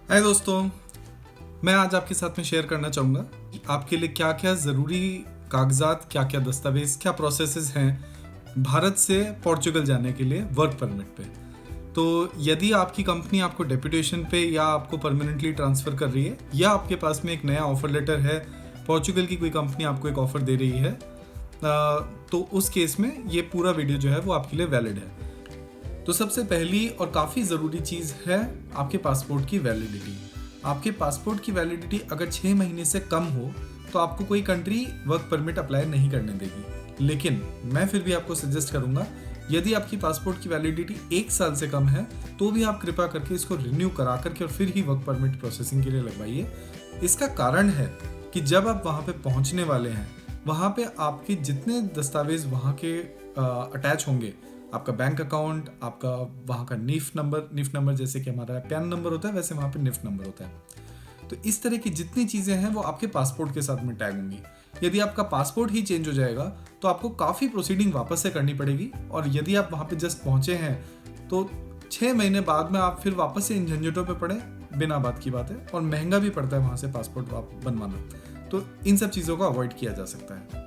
हाय दोस्तों, मैं आज आपके साथ में शेयर करना चाहूँगा कि आपके लिए क्या क्या ज़रूरी कागजात, क्या क्या दस्तावेज़, क्या प्रोसेसेस हैं भारत से पोर्चुगल जाने के लिए वर्क परमिट पे। तो यदि आपकी कंपनी आपको डेपुटेशन पे या आपको परमानेंटली ट्रांसफ़र कर रही है या आपके पास में एक नया ऑफ़र लेटर है, पोर्चुगल की कोई कंपनी आपको एक ऑफ़र दे रही है, तो उस केस में ये पूरा वीडियो जो है वो आपके लिए वैलिड है। तो सबसे पहली और काफ़ी ज़रूरी चीज़ है आपके पासपोर्ट की वैलिडिटी। आपके पासपोर्ट की वैलिडिटी अगर 6 महीने से कम हो तो आपको कोई कंट्री वर्क परमिट अप्लाई नहीं करने देगी। लेकिन मैं फिर भी आपको सजेस्ट करूंगा, यदि आपकी पासपोर्ट की वैलिडिटी 1 साल से कम है तो भी आप कृपया करके इसको रिन्यू करा करके और फिर ही वर्क परमिट प्रोसेसिंग के लिए लगवाइए। इसका कारण है कि जब आप वहाँ पे पहुँचने वाले हैं, वहाँ पे आपके जितने दस्तावेज वहाँ के अटैच होंगे, आपका बैंक अकाउंट, आपका वहाँ का निफ नंबर जैसे कि हमारा पैन नंबर होता है, वैसे वहाँ पे निफ नंबर होता है। तो इस तरह की जितनी चीज़ें हैं वो आपके पासपोर्ट के साथ में टैग होंगी। यदि आपका पासपोर्ट ही चेंज हो जाएगा तो आपको काफ़ी प्रोसीडिंग वापस से करनी पड़ेगी, और यदि आप वहाँ पे जस्ट पहुँचे हैं तो 6 महीने बाद में आप फिर वापस से इन झंझटों पे पड़े, बिना बात की बात है, और महंगा भी पड़ता है वहाँ से पासपोर्ट बनवाना। तो इन सब चीज़ों को अवॉइड किया जा सकता है।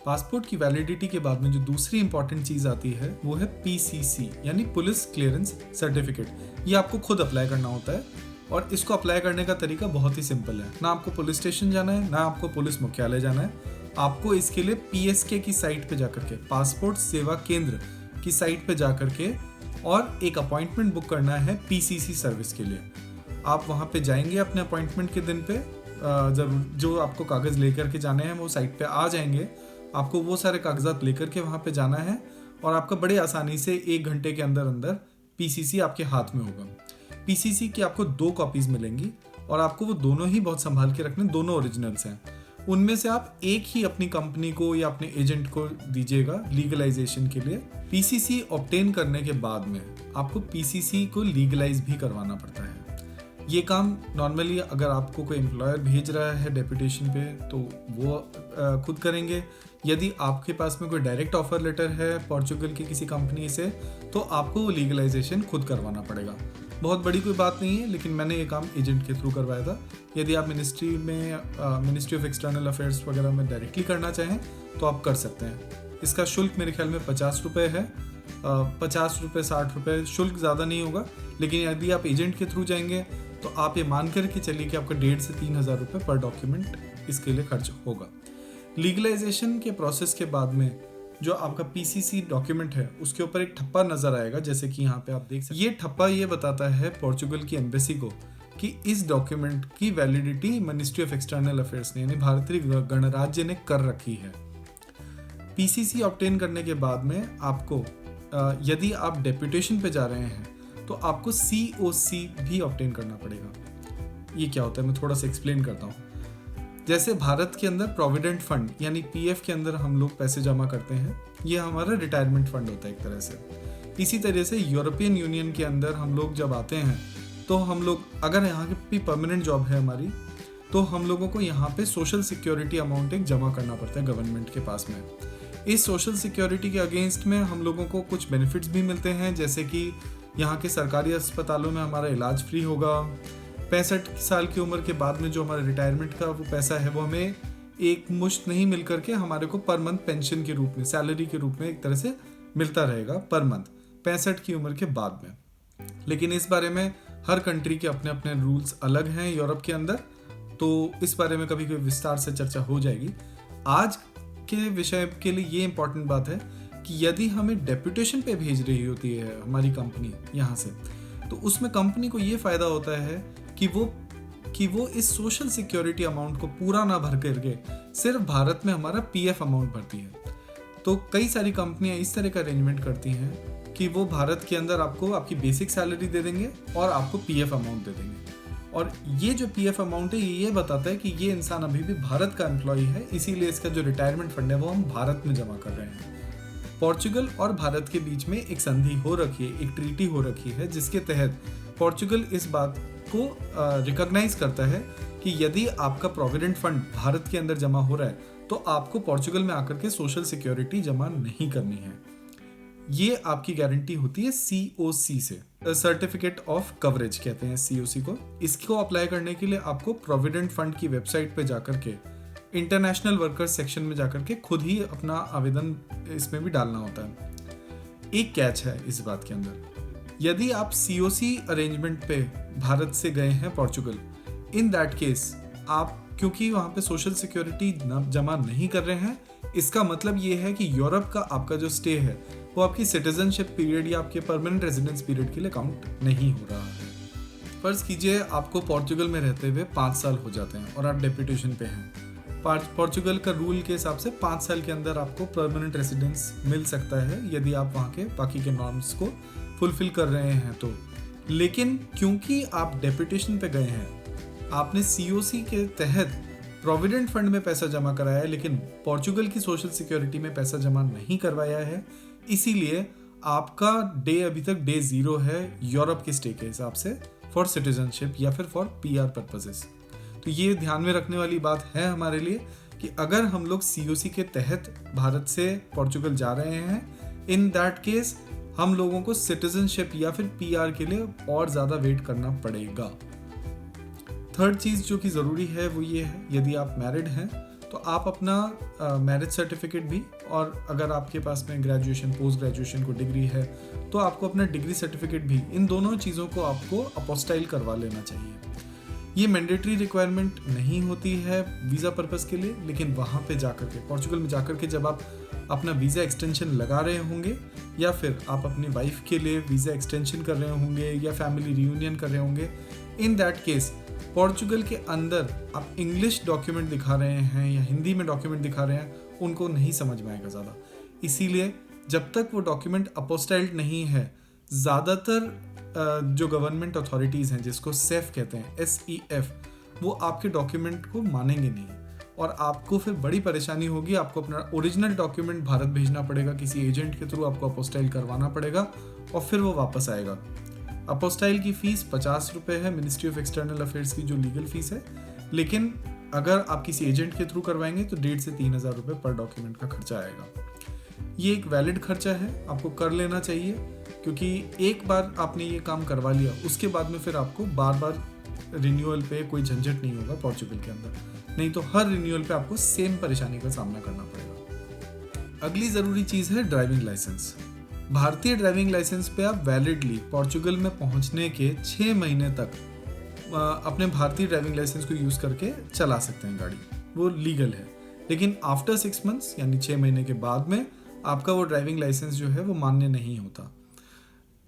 पासपोर्ट की वैलिडिटी के बाद में जो दूसरी इंपॉर्टेंट चीज़ आती है वो है पीसीसी, यानी पुलिस क्लियरेंस सर्टिफिकेट। ये आपको खुद अप्लाई करना होता है, और इसको अप्लाई करने का तरीका बहुत ही सिंपल है। ना आपको पुलिस स्टेशन जाना है, ना आपको पुलिस मुख्यालय जाना है। आपको इसके लिए पीएसके की साइट पे जाकर के, पासपोर्ट सेवा केंद्र की साइट पे जाकर के, और एक अपॉइंटमेंट बुक करना है पीसीसी सर्विस के लिए। आप वहाँ पे जाएंगे अपने अपॉइंटमेंट के दिन पे, जरूर जो आपको कागज़ लेकर के जाने हैं वो साइट पे आ जाएंगे। आपको वो सारे कागजात लेकर के वहाँ पे जाना है, और आपका बड़े आसानी से 1 घंटे के अंदर अंदर पीसीसी आपके हाथ में होगा। पीसीसी की आपको 2 कॉपीज़ मिलेंगी, और आपको वो दोनों ही बहुत संभाल के रखने, दोनों ओरिजिनल्स हैं। उनमें से आप एक ही अपनी कंपनी को या अपने एजेंट को दीजिएगा लीगलाइजेशन के लिए। पीसीसी ऑब्टेन करने के बाद में आपको पीसीसी को लीगलाइज भी करवाना पड़ता है। ये काम नॉर्मली अगर आपको कोई एम्प्लॉयर भेज रहा है डेपुटेशन पे तो वो खुद करेंगे। यदि आपके पास में कोई डायरेक्ट ऑफर लेटर है पोर्चुगल की किसी कंपनी से, तो आपको वो लीगलाइजेशन खुद करवाना पड़ेगा। बहुत बड़ी कोई बात नहीं है, लेकिन मैंने ये काम एजेंट के थ्रू करवाया था। यदि आप मिनिस्ट्री ऑफ एक्सटर्नल अफेयर्स वगैरह में डायरेक्टली करना चाहें तो आप कर सकते हैं। इसका शुल्क मेरे ख्याल में 50 रुपये है, 50 रुपये 60 रुपये शुल्क, ज़्यादा नहीं होगा। लेकिन यदि आप एजेंट के थ्रू जाएंगे तो आप ये मान कर के चलिए कि आपका 1,500 से 3,000 रुपये पर डॉक्यूमेंट इसके लिए खर्च होगा। लीगलाइजेशन के प्रोसेस के बाद में जो आपका पीसीसी डॉक्यूमेंट है उसके ऊपर एक ठप्पा नजर आएगा, जैसे कि यहाँ पे आप देख सकते हैं। ये ठप्पा ये बताता है पोर्चुगल की एम्बेसी को कि इस डॉक्यूमेंट की validity ministry of external affairs ने, यानी भारतीय गणराज्य ने कर रखी है। पीसीसी ऑब्टेन करने के बाद में आपको यदि आप डेपुटेशन पे जा रहे हैं तो आपको सीओसी भी ऑब्टेन करना पड़ेगा। ये क्या होता है मैं थोड़ा सा एक्सप्लेन करता हूँ। जैसे भारत के अंदर प्रोविडेंट फंड यानी पीएफ के अंदर हम लोग पैसे जमा करते हैं, ये हमारा रिटायरमेंट फंड होता है एक तरह से। इसी तरह से यूरोपियन यूनियन के अंदर हम लोग जब आते हैं तो हम लोग, अगर यहाँ की परमानेंट जॉब है हमारी, तो हम लोगों को यहाँ पे सोशल सिक्योरिटी अमाउंट एक जमा करना पड़ता है गवर्नमेंट के पास में। इस सोशल सिक्योरिटी के अगेंस्ट में हम लोगों को कुछ बेनिफिट्स भी मिलते हैं, जैसे कि यहाँ के सरकारी अस्पतालों में हमारा इलाज फ्री होगा। 65 साल की उम्र के बाद में जो हमारा रिटायरमेंट का वो पैसा है वो हमें एक मुश्त नहीं मिल करके हमारे को पर मंथ पेंशन के रूप में, सैलरी के रूप में एक तरह से मिलता रहेगा पर मंथ 65 की उम्र के बाद में। लेकिन इस बारे में हर कंट्री के अपने अपने रूल्स अलग हैं यूरोप के अंदर, तो इस बारे में कभी कोई विस्तार से चर्चा हो जाएगी। आज के विषय के लिए ये इंपॉर्टेंट बात है कि यदि हमें डेपुटेशन पे भेज रही होती है हमारी कंपनी यहाँ से, तो उसमें कंपनी को ये फ़ायदा होता है कि वो इस सोशल सिक्योरिटी अमाउंट को पूरा ना भर करके सिर्फ भारत में हमारा पीएफ अमाउंट भरती है। तो कई सारी कंपनियां इस तरह का अरेंजमेंट करती हैं कि वो भारत के अंदर आपको आपकी बेसिक सैलरी दे देंगे और आपको पीएफ अमाउंट दे देंगे। और ये जो पीएफ अमाउंट है ये बताता है कि ये इंसान अभी भी भारत का एम्प्लॉय है, इसीलिए इसका जो रिटायरमेंट फंड है वो हम भारत में जमा कर रहे हैं। पोर्चुगल और भारत के बीच में एक संधि हो रखी है, एक ट्रीटी हो रखी है, जिसके तहत पोर्चुगल इस बात को रिकॉग्नाइज करता है कि यदि आपका प्रोविडेंट फंड भारत के अंदर जमा हो रहा है तो आपको पोर्चुगल में आकर के सोशल सिक्योरिटी जमा नहीं करनी है। ये आपकी गारंटी होती है सीओसी से। सर्टिफिकेट ऑफ कवरेज कहते हैं COC को। इसको अप्लाई करने के लिए आपको प्रोविडेंट फंड की वेबसाइट पे जाकर के इंटरनेशनल वर्कर्स सेक्शन में जाकर के खुद ही अपना आवेदन इसमें भी डालना होता है। एक कैच है इस बात के अंदर, यदि आप COC अरेंजमेंट पे भारत से गए हैं पोर्चुगल, इन दैट केस आप क्योंकि वहाँ पे सोशल सिक्योरिटी जमा नहीं कर रहे हैं, इसका मतलब ये है कि यूरोप का आपका जो स्टे है वो आपकी सिटीजनशिप पीरियड या आपके परमानेंट रेजिडेंस पीरियड के लिए काउंट नहीं हो रहा है। फर्ज कीजिए आपको पोर्चुगल में रहते हुए 5 साल हो जाते हैं और आप डेप्यूटेशन पे हैं। पोर्चुगल का रूल के हिसाब से 5 साल के अंदर आपको परमानेंट रेजिडेंस मिल सकता है यदि आप वहाँ के बाकी के नॉर्म्स को फुलफिल कर रहे हैं तो। लेकिन क्योंकि आप डेप्यूटेशन पे गए हैं, आपने COC के तहत प्रोविडेंट फंड में पैसा जमा कराया है लेकिन पोर्चुगल की सोशल सिक्योरिटी में पैसा जमा नहीं करवाया है, इसीलिए आपका डे अभी तक डे 0 है यूरोप के स्टे के हिसाब से फॉर सिटीजनशिप या फिर फॉर PR पर्पसेस। तो ये ध्यान में रखने वाली बात है हमारे लिए कि अगर हम लोग COC के तहत भारत से पोर्चुगल जा रहे हैं, इन दैट केस हम लोगों को सिटीजनशिप या फिर PR के लिए और ज़्यादा वेट करना पड़ेगा। थर्ड चीज़ जो कि ज़रूरी है वो ये है, यदि आप मैरिड हैं तो आप अपना मैरिज सर्टिफिकेट भी, और अगर आपके पास में ग्रेजुएशन पोस्ट ग्रेजुएशन को डिग्री है तो आपको अपना डिग्री सर्टिफिकेट भी, इन दोनों चीज़ों को आपको अपोस्टाइल करवा लेना चाहिए। ये मैंडेटरी रिक्वायरमेंट नहीं होती है वीज़ा पर्पस के लिए, लेकिन वहाँ पे जाकर के पोर्चुगल में जाकर के जब आप अपना वीज़ा एक्सटेंशन लगा रहे होंगे या फिर आप अपनी वाइफ के लिए वीज़ा एक्सटेंशन कर रहे होंगे या फैमिली रियूनियन कर रहे होंगे, इन दैट केस पोर्चुगल के अंदर आप इंग्लिश डॉक्यूमेंट दिखा रहे हैं या हिंदी में डॉक्यूमेंट दिखा रहे हैं, उनको नहीं समझ में आएगा ज़्यादा। इसीलिए जब तक वो डॉक्यूमेंट अपोस्टाइल्ड नहीं है, ज़्यादातर जो गवर्नमेंट अथॉरिटीज़ हैं जिसको SEF कहते हैं, SEF, वो आपके डॉक्यूमेंट को मानेंगे नहीं और आपको फिर बड़ी परेशानी होगी। आपको अपना ओरिजिनल डॉक्यूमेंट भारत भेजना पड़ेगा, किसी एजेंट के थ्रू आपको अपोस्टाइल करवाना पड़ेगा और फिर वो वापस आएगा। अपोस्टाइल की फ़ीस 50 रुपये है, मिनिस्ट्री ऑफ एक्सटर्नल अफेयर्स की जो लीगल फ़ीस है, लेकिन अगर आप किसी एजेंट के थ्रू करवाएंगे तो 1,500 से 3,000 रुपये पर डॉक्यूमेंट का खर्चा आएगा। ये एक वैलिड खर्चा है, आपको कर लेना चाहिए, क्योंकि एक बार आपने ये काम करवा लिया उसके बाद में फिर आपको बार बार रिन्यूअल पे कोई झंझट नहीं होगा पोर्चुगल के अंदर, नहीं तो हर रिन्यूअल पे आपको सेम परेशानी का सामना करना पड़ेगा। अगली ज़रूरी चीज़ है ड्राइविंग लाइसेंस। भारतीय ड्राइविंग लाइसेंस पे आप वैलिडली पोर्चुगल में पहुंचने के 6 महीने तक अपने भारतीय ड्राइविंग लाइसेंस को यूज़ करके चला सकते हैं गाड़ी, वो लीगल है। लेकिन आफ्टर 6 मंथ्स यानी 6 महीने के बाद में आपका वो ड्राइविंग लाइसेंस जो है वो मान्य नहीं होता।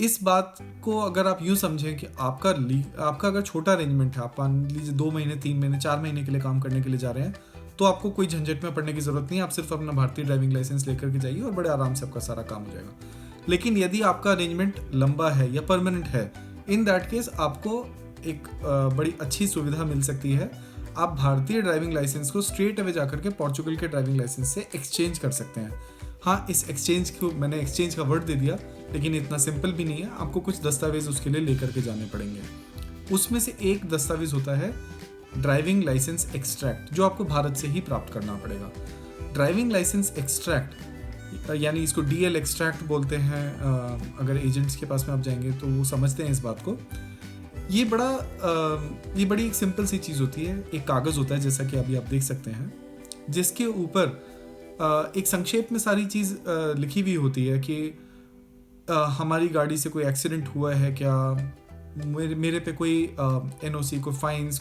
इस बात को अगर आप यूँ समझें कि आपका अगर छोटा अरेंजमेंट है, आप मान लीजिए 2 महीने 3 महीने 4 महीने के लिए काम करने के लिए जा रहे हैं, तो आपको कोई झंझट में पड़ने की ज़रूरत नहीं है। आप सिर्फ अपना भारतीय ड्राइविंग लाइसेंस लेकर के जाइए और बड़े आराम से आपका सारा काम हो जाएगा। लेकिन यदि आपका अरेंजमेंट लंबा है या परमानेंट है, इन दैट केस आपको एक बड़ी अच्छी सुविधा मिल सकती है। आप भारतीय ड्राइविंग लाइसेंस को स्ट्रेट अवे जाकर के पोर्चुगल के ड्राइविंग लाइसेंस से एक्सचेंज कर सकते हैं। हाँ, इस एक्सचेंज को मैंने एक्सचेंज का वर्ड दे दिया, लेकिन इतना सिंपल भी नहीं है। आपको कुछ दस्तावेज उसके लिए लेकर के जाने पड़ेंगे। उसमें से एक दस्तावेज होता है ड्राइविंग लाइसेंस एक्सट्रैक्ट, जो आपको भारत से ही प्राप्त करना पड़ेगा। ड्राइविंग लाइसेंस एक्सट्रैक्ट यानी इसको DL एक्सट्रैक्ट बोलते हैं। अगर एजेंट्स के पास में आप जाएंगे तो वो समझते हैं इस बात को। ये बड़ी एक सिंपल सी चीज़ होती है। एक कागज़ होता है, जैसा कि अभी आप देख सकते हैं, जिसके ऊपर एक संक्षेप में सारी चीज़ लिखी हुई होती है कि हमारी गाड़ी से कोई एक्सीडेंट हुआ है क्या, मेरे पे कोई NOC, कोई फाइन्स,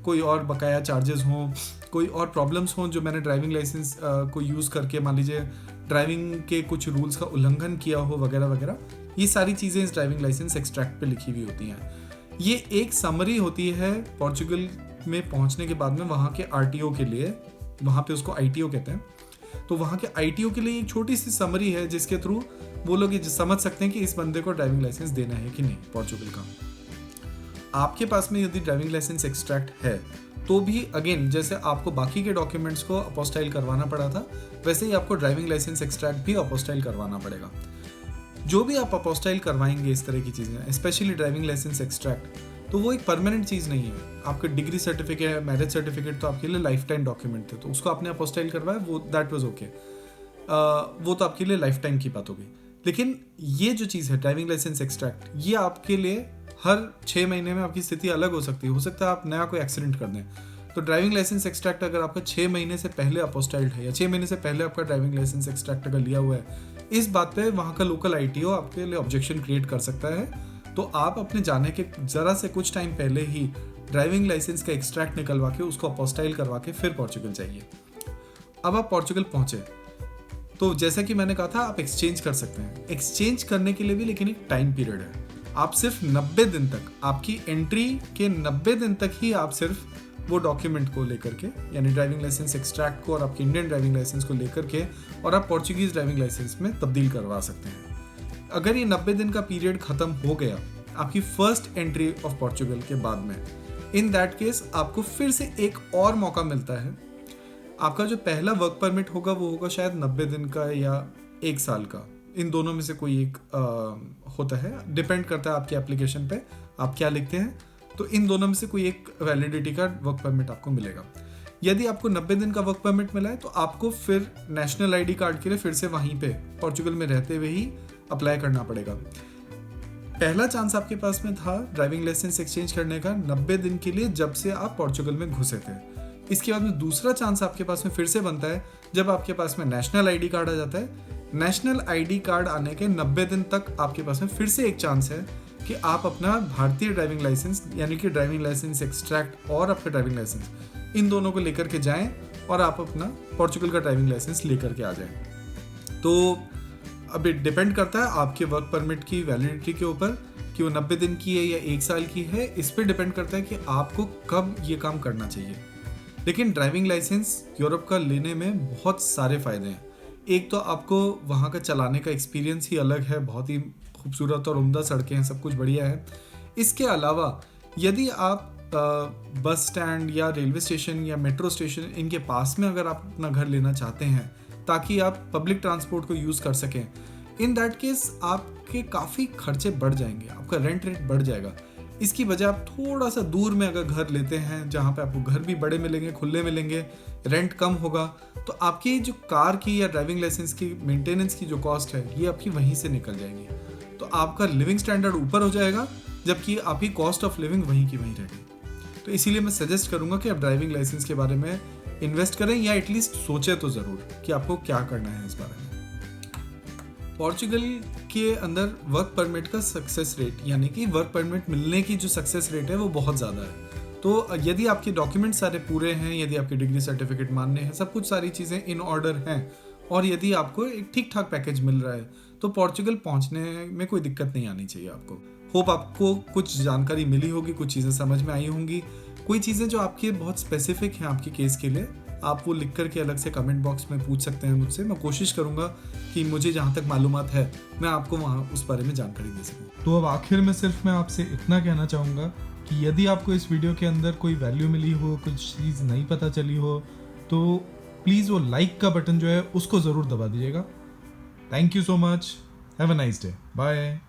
कोई और बकाया चार्जेस हों, कोई और प्रॉब्लम्स हों जो मैंने ड्राइविंग लाइसेंस को यूज़ करके मान लीजिए ड्राइविंग के कुछ रूल्स का उल्लंघन किया हो वगैरह वगैरह। ये सारी चीज़ें इस ड्राइविंग लाइसेंस एक्सट्रैक्ट पे लिखी हुई होती हैं। ये एक समरी होती है पोर्चुगल में पहुंचने के बाद में वहाँ के RTO के लिए, वहाँ पे उसको ITO कहते हैं, तो वहाँ के ITO के लिए एक छोटी सी समरी है जिसके थ्रू वो लोग ये समझ सकते हैं कि इस बंदे को ड्राइविंग लाइसेंस देना है कि नहीं पोर्चुगल का। आपके पास में यदि ड्राइविंग लाइसेंस एक्सट्रैक्ट है तो भी अगेन जैसे आपको बाकी के डॉक्यूमेंट्स को अपोस्टाइल करवाना पड़ा था, वैसे ही आपको ड्राइविंग लाइसेंस एक्सट्रैक्ट भी अपोस्टाइल करवाना पड़ेगा। जो भी आप अपोस्टाइल करवाएंगे इस तरह की चीज़ें, स्पेशली ड्राइविंग लाइसेंस एक्सट्रैक्ट, तो वो एक परमानेंट चीज़ नहीं है। आपका डिग्री सर्टिफिकेट, मैरिज सर्टिफिकेट तो आपके लिए लाइफ टाइम डॉक्यूमेंट थे, तो उसको आपने अपोस्टाइल करवाया, वो दैट वाज ओके, वो तो आपके लिए लाइफ टाइम की बात होगी। लेकिन ये जो चीज़ है ड्राइविंग लाइसेंस एक्सट्रैक्ट, ये आपके लिए हर 6 महीने में आपकी स्थिति अलग हो सकती है। हो सकता है आप नया कोई एक्सीडेंट कर दें, तो ड्राइविंग लाइसेंस एक्सट्रैक्ट अगर आपका 6 महीने से पहले अपोस्टाइल्ड है या 6 महीने से पहले आपका ड्राइविंग लाइसेंस एक्सट्रैक्ट अगर लिया हुआ है, इस बात पे वहाँ का लोकल ITO आपके लिए ऑब्जेक्शन क्रिएट कर सकता है। तो आप अपने जाने के ज़रा से कुछ टाइम पहले ही ड्राइविंग लाइसेंस का एक्सट्रैक्ट निकलवा के उसको अपोस्टाइल करवा के फिर पोर्चुगल जाइए। अब आप पोर्चुगल पहुँचे तो जैसा कि मैंने कहा था, आप एक्सचेंज कर सकते हैं। एक्सचेंज करने के लिए भी लेकिन एक टाइम पीरियड है। आप सिर्फ 90 दिन तक, आपकी एंट्री के 90 दिन तक ही आप सिर्फ वो डॉक्यूमेंट को लेकर के, यानी ड्राइविंग लाइसेंस एक्सट्रैक्ट को और आपके इंडियन ड्राइविंग लाइसेंस को लेकर के और आप पोर्चुगीज ड्राइविंग लाइसेंस में तब्दील करवा सकते हैं। अगर ये 90 दिन का पीरियड खत्म हो गया आपकी फर्स्ट एंट्री ऑफ पोर्चुगल के बाद में, इन दैट केस आपको फिर से एक और मौका मिलता है। आपका जो पहला वर्क परमिट होगा वो होगा शायद 90 दिन का या 1 साल का, इन दोनों में से कोई एक होता है, डिपेंड करता है आपकी एप्लीकेशन पे आप क्या लिखते हैं। तो इन दोनों में से कोई एक वैलिडिटी का वर्क परमिट आपको मिलेगा। यदि आपको 90 दिन का वर्क परमिट मिला है तो आपको फिर नेशनल ID कार्ड के लिए फिर से वहीं पे पोर्चुगल में रहते हुए ही अप्लाई करना पड़ेगा। पहला चांस आपके पास में था ड्राइविंग लाइसेंस एक्सचेंज करने का 90 दिन के लिए, जब से आप पोर्चुगल में घुसे थे। इसके बाद में दूसरा चांस आपके पास में फिर से बनता है जब आपके पास में नेशनल ID कार्ड आ जाता है। नेशनल ID कार्ड आने के 90 दिन तक आपके पास में फिर से एक चांस है कि आप अपना भारतीय ड्राइविंग लाइसेंस, यानी कि ड्राइविंग लाइसेंस एक्सट्रैक्ट और आपका ड्राइविंग लाइसेंस, इन दोनों को लेकर के जाएं और आप अपना पोर्चुगल का ड्राइविंग लाइसेंस लेकर के आ जाएं। तो अब डिपेंड करता है आपके वर्क परमिट की वैलिडिटी के ऊपर कि वो 90 दिन की है या 1 साल की है। इस पर डिपेंड करता है कि आपको कब ये काम करना चाहिए। लेकिन ड्राइविंग लाइसेंस यूरोप का लेने में बहुत सारे फ़ायदे हैं। एक तो आपको वहाँ का चलाने का एक्सपीरियंस ही अलग है, बहुत ही खूबसूरत और उम्दा सड़कें हैं, सब कुछ बढ़िया है। इसके अलावा यदि आप बस स्टैंड या रेलवे स्टेशन या मेट्रो स्टेशन इनके पास में अगर आप अपना घर लेना चाहते हैं ताकि आप पब्लिक ट्रांसपोर्ट को यूज़ कर सकें, इन दैट केस आपके काफ़ी खर्चे बढ़ जाएंगे, आपका रेंट रेट बढ़ जाएगा। इसकी वजह आप थोड़ा सा दूर में अगर घर लेते हैं जहाँ पे आपको घर भी बड़े मिलेंगे, खुले मिलेंगे, रेंट कम होगा, तो आपकी जो कार की या ड्राइविंग लाइसेंस की मेंटेनेंस की जो कॉस्ट है ये आपकी वहीं से निकल जाएगी। तो आपका लिविंग स्टैंडर्ड ऊपर हो जाएगा, जबकि आपकी कॉस्ट ऑफ लिविंग वहीं की वहीं रहेगी। तो इसीलिए मैं सजेस्ट करूँगा कि आप ड्राइविंग लाइसेंस के बारे में इन्वेस्ट करें या एटलीस्ट सोचें तो ज़रूर कि आपको क्या करना है इस बारे में। पोर्चुगल के अंदर वर्क परमिट का सक्सेस रेट, यानी कि वर्क परमिट मिलने की जो सक्सेस रेट है वो बहुत ज़्यादा है। तो यदि आपके डॉक्यूमेंट सारे पूरे हैं, यदि आपके डिग्री सर्टिफिकेट मान्य है, सब कुछ सारी चीज़ें इन ऑर्डर हैं और यदि आपको एक ठीक ठाक पैकेज मिल रहा है तो पोर्चुगल पहुंचने में कोई दिक्कत नहीं आनी चाहिए आपको। होप आपको कुछ जानकारी मिली होगी, कुछ चीज़ें समझ में आई होंगी। कोई चीज़ें जो आपके बहुत स्पेसिफिक हैं आपके केस के लिए, आप वो लिख करके अलग से कमेंट बॉक्स में पूछ सकते हैं मुझसे। मैं कोशिश करूंगा कि मुझे जहाँ तक मालूमात है मैं आपको वहाँ उस बारे में जानकारी दे सकूँ। तो अब आखिर में सिर्फ मैं आपसे इतना कहना चाहूँगा कि यदि आपको इस वीडियो के अंदर कोई वैल्यू मिली हो, कुछ चीज़ नहीं पता चली हो, तो प्लीज़ वो लाइक का बटन जो है उसको ज़रूर दबा दीजिएगा। Thank you so much, have a nice day, bye.